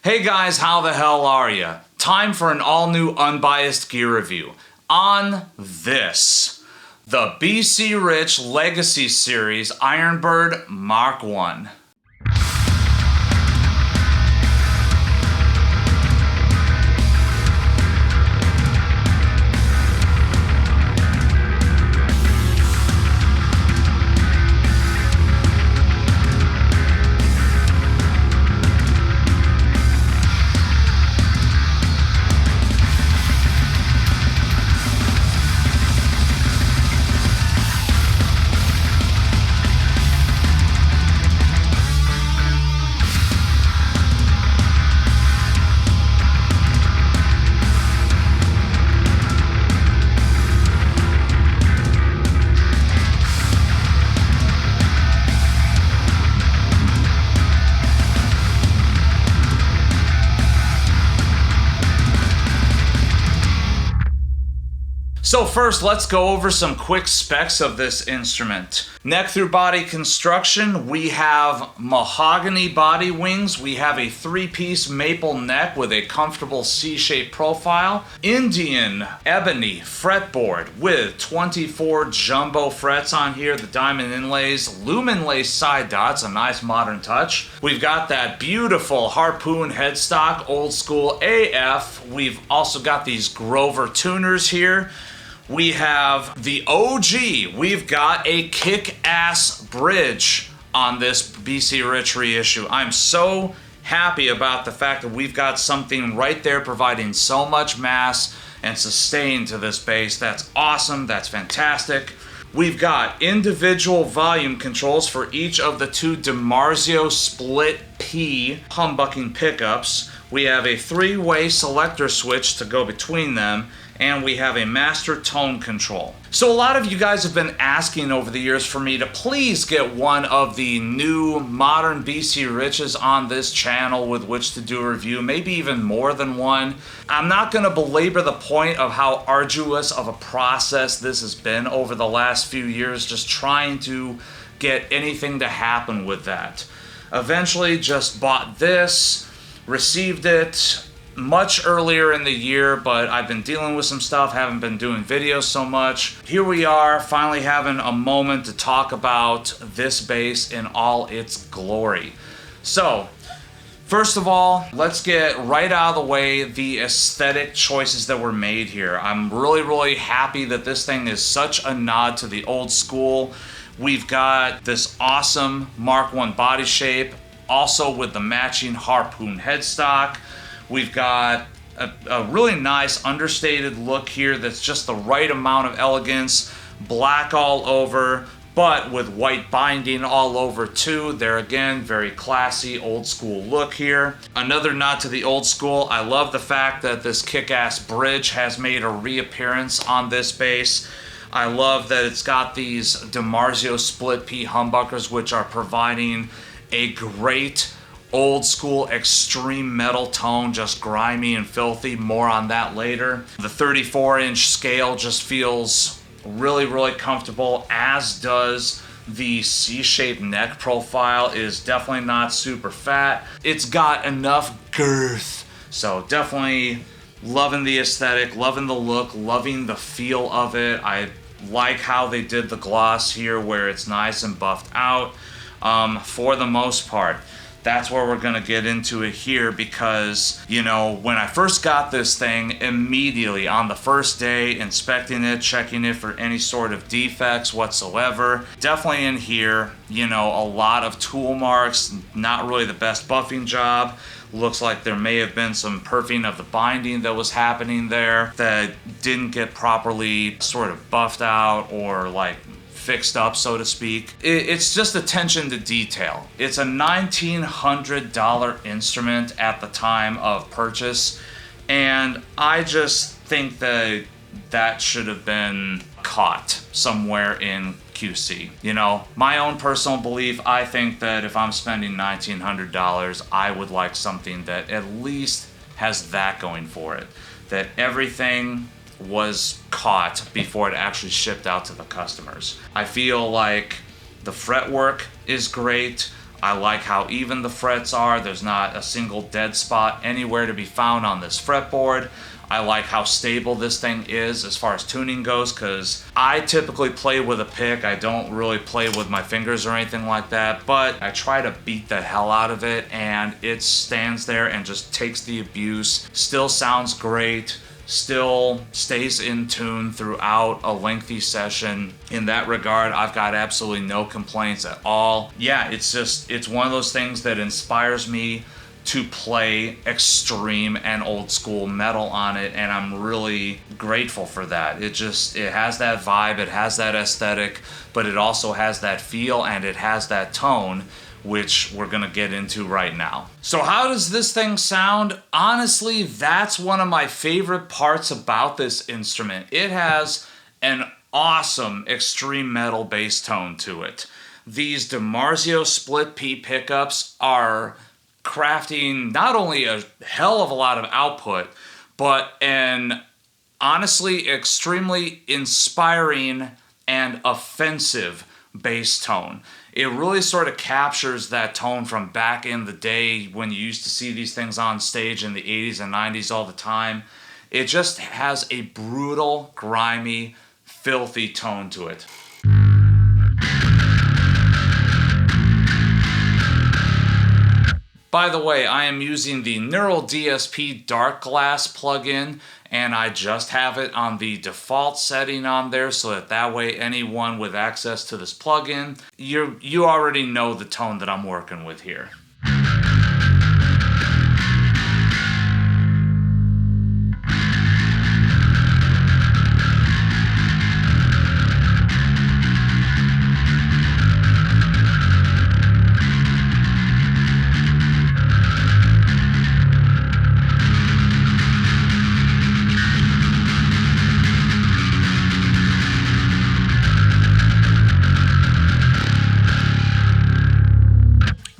Hey guys, how the hell are ya? Time for an all-new unbiased gear review. On this, the BC Rich Legacy Series Ironbird Mk.1. So first, let's go over some quick specs of this instrument. Neck through body construction, we have mahogany body wings. We have a three-piece maple neck with a comfortable C-shaped profile. Indian ebony fretboard with 24 jumbo frets on here, the diamond inlays, lumen lace side dots, a nice modern touch. We've got that beautiful harpoon headstock, old school AF. We've also got these Grover tuners here. We have the OG. We've got a kick-ass bridge on this BC Rich reissue. I'm so happy about the fact that we've got something right there providing so much mass and sustain to this bass. That's awesome. That's fantastic. We've got individual volume controls for each of the two DiMarzio split P humbucking pickups. We have a three-way selector switch to go between them, and we have a master tone control. So a lot of you guys have been asking over the years for me to please get one of the new modern BC Riches on this channel with which to do a review, maybe even more than one. I'm not gonna belabor the point of how arduous of a process this has been over the last few years, just trying to get anything to happen with that. Eventually just bought this, received it much earlier in the year, but I've been dealing with some stuff, haven't been doing videos so much. Here we are, finally having a moment to talk about this bass in all its glory. So, first of all, let's get right out of the way the aesthetic choices that were made here. I'm really happy that this thing is such a nod to the old school. We've got this awesome Mk.1 body shape, also with the matching harpoon headstock. We've got a really nice understated look here that's just the right amount of elegance, black all over, but with white binding all over too. There again, very classy old school look here. Another nod to the old school. I love the fact that this kick-ass bridge has made a reappearance on this bass. I love that it's got these DiMarzio split P humbuckers, which are providing a great old school extreme metal tone, just grimy and filthy. More on that later. The 34-inch scale just feels really comfortable, as does the C-shaped neck profile. Is definitely not super fat. It's got enough girth. So definitely loving the aesthetic, loving the look, loving the feel of it. I like how they did the gloss here where it's nice and buffed out for the most part. That's where we're gonna get into it here because, you know, when I first got this thing, immediately on the first day, inspecting it, checking it for any sort of defects whatsoever, definitely in here, you know, a lot of tool marks, not really the best buffing job. Looks like there may have been some perfing of the binding that was happening there that didn't get properly sort of buffed out or like fixed up, so to speak. It's just attention to detail. It's a $1,900 instrument at the time of purchase, and I just think that that should have been caught somewhere in QC. You know, my own personal belief, I think that if I'm spending $1,900, I would like something that at least has that going for it. That everything was caught before it actually shipped out to the customers. I feel like the fretwork is great. I like how even the frets are. There's not a single dead spot anywhere to be found on this fretboard. I like how stable this thing is as far as tuning goes, because I typically play with a pick. I don't really play with my fingers or anything like that, but I try to beat the hell out of it, and it stands there and just takes the abuse. Still sounds great. Still stays in tune throughout a lengthy session. In that regard, I've got absolutely no complaints at all. Yeah, it's one of those things that inspires me to play extreme and old school metal on it, and I'm really grateful for that. It has that vibe, it has that aesthetic, but it also has that feel and it has that tone, which we're gonna get into right now. So how does this thing sound? Honestly, that's one of my favorite parts about this instrument. It has an awesome extreme metal bass tone to it. These DiMarzio split P pickups are crafting not only a hell of a lot of output, but an honestly extremely inspiring and offensive bass tone. It really sort of captures that tone from back in the day when you used to see these things on stage in the 80s and 90s all the time. It just has a brutal, grimy, filthy tone to it. By the way, I am using the Neural DSP Dark Glass plugin, and I just have it on the default setting on there so that way anyone with access to this plugin, you already know the tone that I'm working with here.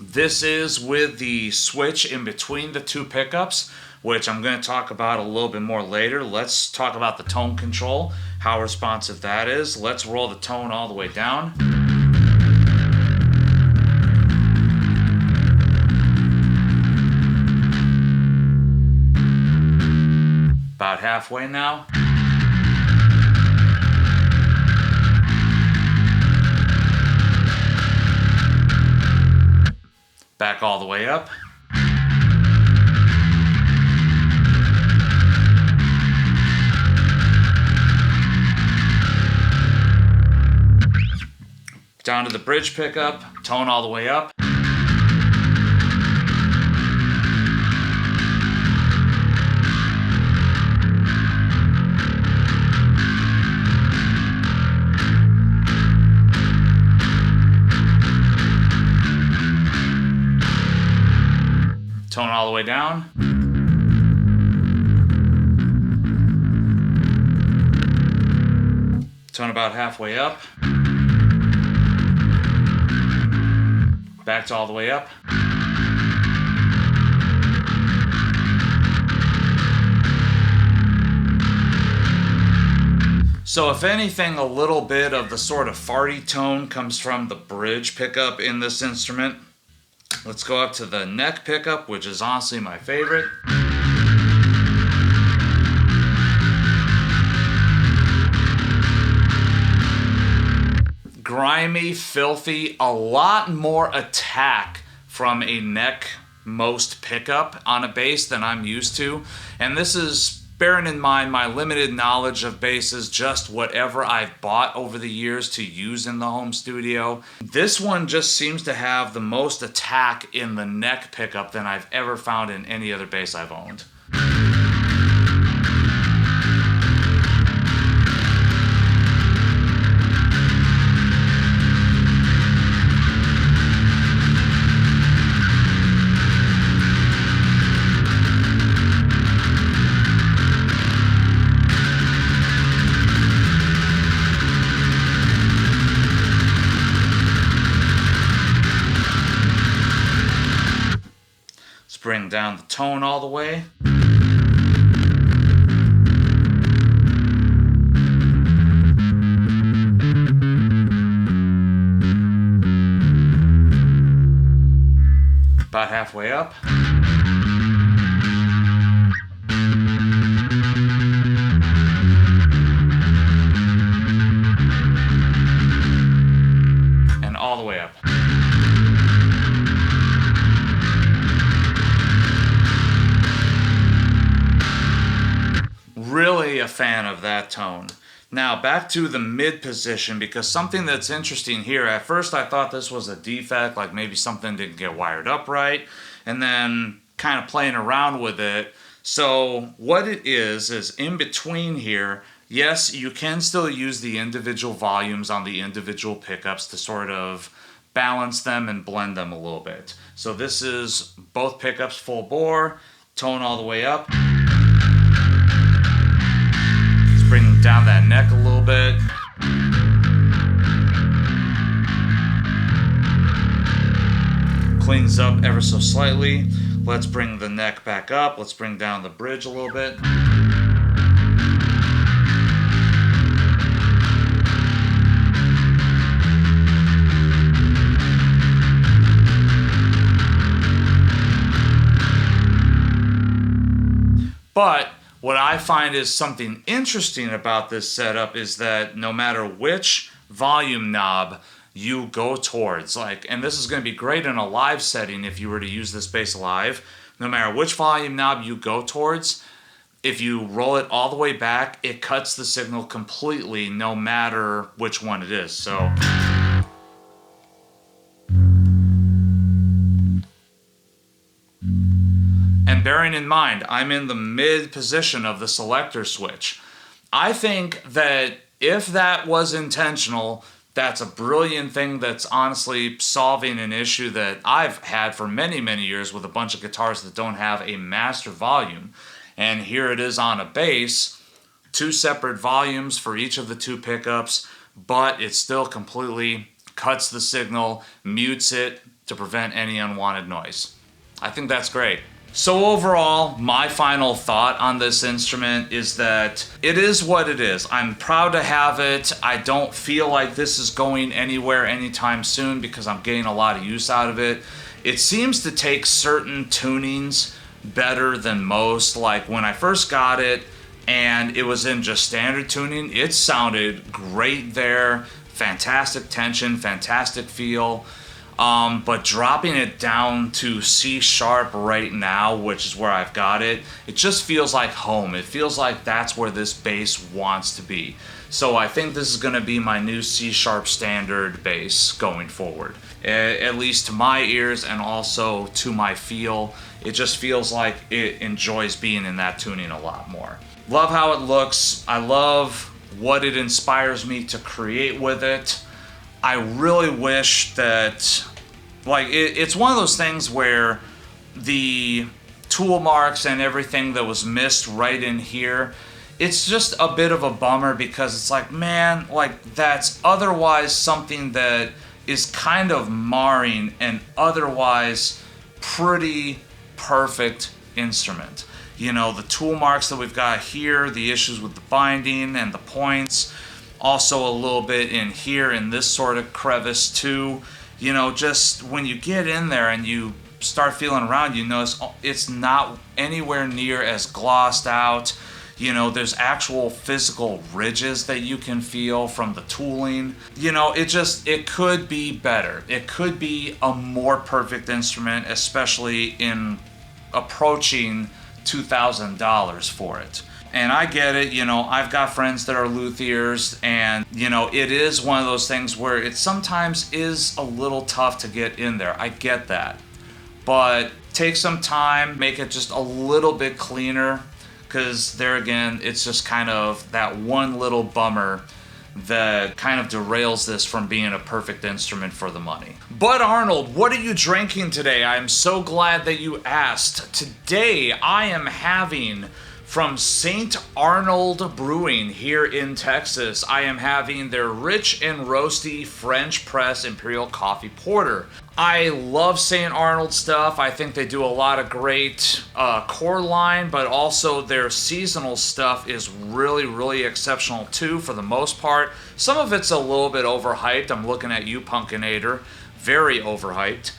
This is with the switch in between the two pickups, which I'm going to talk about a little bit more later. Let's talk about the tone control, how responsive that is. Let's roll the tone all the way down. About halfway now. Back all the way up. Down to the bridge pickup, tone all the way up. Tone all the way down. Tone about halfway up. Back to all the way up. So if anything, a little bit of the sort of farty tone comes from the bridge pickup in this instrument. Let's go up to the neck pickup, which is honestly my favorite. Grimy, filthy, a lot more attack from a neck most pickup on a bass than I'm used to. And this is bearing in mind my limited knowledge of basses, just whatever I've bought over the years to use in the home studio. This one just seems to have the most attack in the neck pickup than I've ever found in any other bass I've owned. Bring down the tone all the way. about halfway up. And all the way up. Really a fan of that tone. Now back to the mid position, because something that's interesting here, at first I thought this was a defect, like maybe something didn't get wired up right, and then kind of playing around with it. So what it is in between here, yes, you can still use the individual volumes on the individual pickups to sort of balance them and blend them a little bit. So this is both pickups full bore, tone all the way up. Bring down that neck a little bit. Cleans up ever so slightly. Let's bring the neck back up. Let's bring down the bridge a little bit. But what I find is something interesting about this setup is that no matter which volume knob you go towards, and this is going to be great in a live setting if you were to use this bass live, no matter which volume knob you go towards, if you roll it all the way back, it cuts the signal completely no matter which one it is. So and bearing in mind, I'm in the mid position of the selector switch. I think that if that was intentional, that's a brilliant thing that's honestly solving an issue that I've had for many, many years with a bunch of guitars that don't have a master volume. And here it is on a bass, 2 separate volumes for each of the 2 pickups, but it still completely cuts the signal, mutes it to prevent any unwanted noise. I think that's great. So overall, my final thought on this instrument is that it is what it is. I'm proud to have it. I don't feel like this is going anywhere anytime soon because I'm getting a lot of use out of it. It seems to take certain tunings better than most. Like when I first got it and it was in just standard tuning, it sounded great there. Fantastic tension, fantastic feel. But dropping it down to C sharp right now, which is where I've got it, it just feels like home. It feels like that's where this bass wants to be. So I think this is going to be my new C sharp standard bass going forward. At least to my ears and also to my feel. It just feels like it enjoys being in that tuning a lot more. Love how it looks. I love what it inspires me to create with it. I really wish that, it's one of those things where the tool marks and everything that was missed right in here, it's just a bit of a bummer because it's like, man, that's otherwise something that is kind of marring an otherwise pretty perfect instrument. You know, the tool marks that we've got here, the issues with the binding and the points, also a little bit in here in this sort of crevice too. You know, just when you get in there and you start feeling around, you notice it's not anywhere near as glossed out. You know, there's actual physical ridges that you can feel from the tooling. You know, it could be better. It could be a more perfect instrument, especially in approaching $2,000 for it. And I get it, you know, I've got friends that are luthiers, and, you know, it is one of those things where it sometimes is a little tough to get in there. I get that. But take some time, make it just a little bit cleaner, because there again, it's just kind of that one little bummer that kind of derails this from being a perfect instrument for the money. But Arnold, what are you drinking today? I'm so glad that you asked. Today, I am having from St. Arnold Brewing here in Texas, I am having their rich and roasty French press Imperial Coffee Porter. I love St. Arnold stuff. I think they do a lot of great core line, but also their seasonal stuff is really, really exceptional too for the most part. Some of it's a little bit overhyped. I'm looking at you, Punkinator. Very overhyped.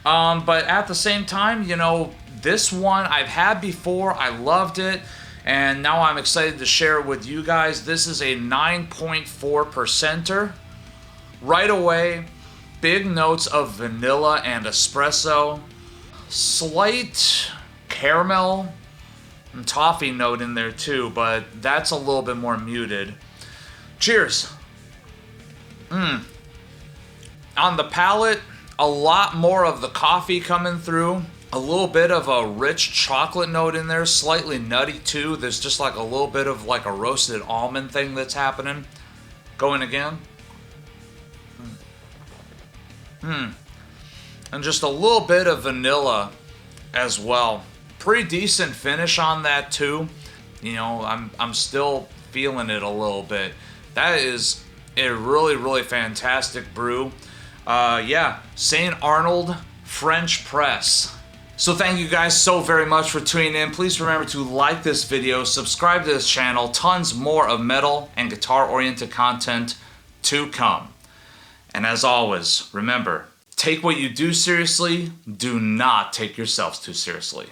But at the same time, you know, this one I've had before. I loved it. And now I'm excited to share it with you guys. This is a 9.4%er. Right away, big notes of vanilla and espresso. Slight caramel and toffee note in there too, but that's a little bit more muted. Cheers. On the palate, a lot more of the coffee coming through. A little bit of a rich chocolate note in there, slightly nutty too. There's just like a little bit of like a roasted almond thing that's happening. Going again. And just a little bit of vanilla as well. Pretty decent finish on that too. You know, I'm still feeling it a little bit. That is a really, really fantastic brew. Yeah, St. Arnold French Press. So thank you guys so very much for tuning in. Please remember to like this video, subscribe to this channel. Tons more of metal and guitar-oriented content to come. And as always, remember, take what you do seriously. Do not take yourselves too seriously.